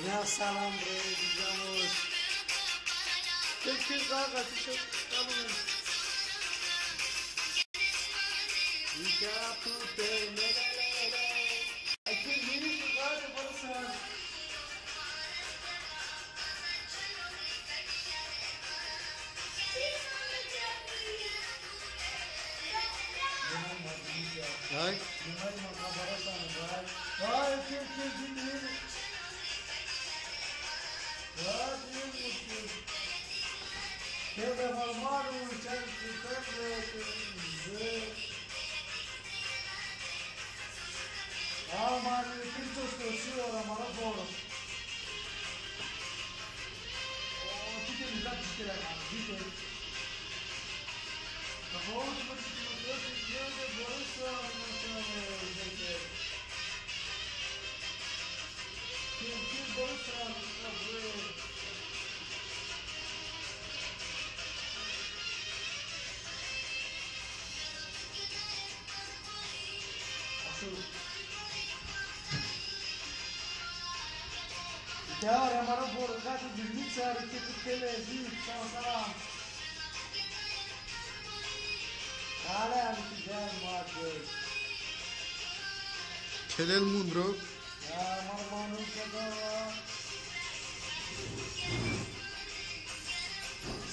Ya salam bre, digamos. Que joga, fica calmo. Fica tudo aqui lindo, cara, você. Ai, vai, que lindo. Trebuie marmarul, ce-ar trebuie. Marmarul, Cristo scoșiu, rămără voră. Cite mi da citele acum, cite. Că vă auzi, mă, cite mă, eu de voră să zice. Ce voră să Chiar am arăt borgatul de viță, are ce cu televizor, sau salam. Alea am știam, mate. Chelel mundro. Da, marmanul că da.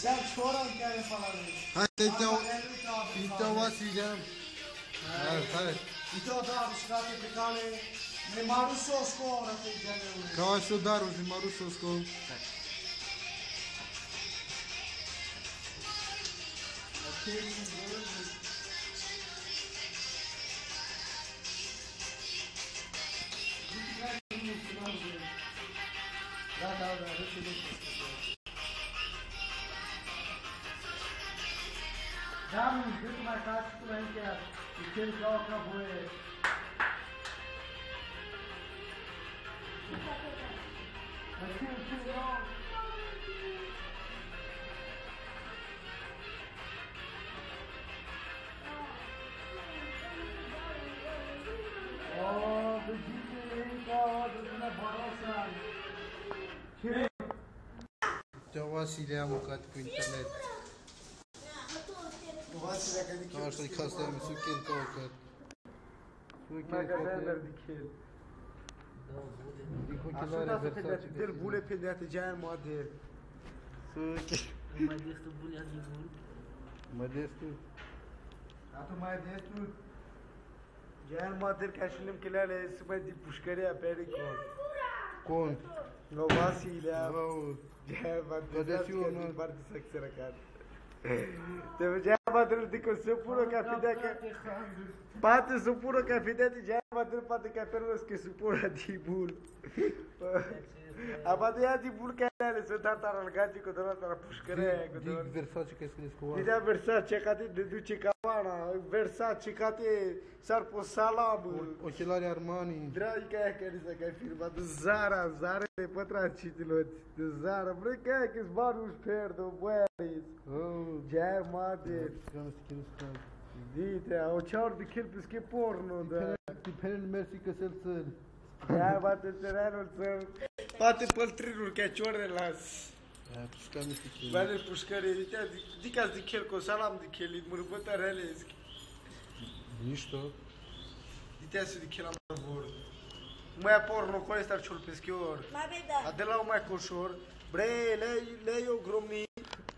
Să-am șoran care falare. Hai, te-au Vasilia. Hai. Então dá buscate pe cale ne maru sosko ora te jale. Kao što daru ne maru sosko. Dá-me um jeito mais fácil pra gente aquele que acabou é. Oh, the Te-au Vasilia am mâncat cu internet. Kao što i kastavim suken tokat. Magazener dikel. Ascolta să te del bule pe de atăgean model. Mai destul bule azi bun. Mai destul. Ato mai destul. Gean model ca și lim kelele să mai di pușcăria pe Con. No Vasilia. Oh. Gean model. Vedeți-o, mă. Parte sexeracat. Te vegea madrul de că se pură ca fidea că poate se pură ca fidea de gea madrul poate ca perlos că se pură de bul. Apa de ia de bul că ale se da tar al gaji cu doar tar pușcărea cu doar. Versace că scris cu Didea Versace ca te duce cavana, Versace ca te sar po salam. Ochelari Armani. Dragi ca aia care să ca firma de Zara de pătracitilor, de Zara, vrei ca aia că-s banul perdo, boiaris. Gea madre. Dite, o ceaur de chel pe porno, da. Depende mersi că se-l țări. Ia bate terenul țăr. Bate păltrinul ca ciore las. Bate pușcăre, dicas de chel cu salam de chel, mârbăta relesc. Ništo. Ditea se de chel am vor. Mai porno cu ăsta ciul pe schior. Mai beda. Adela mai coșor. Bre, lei o gromni.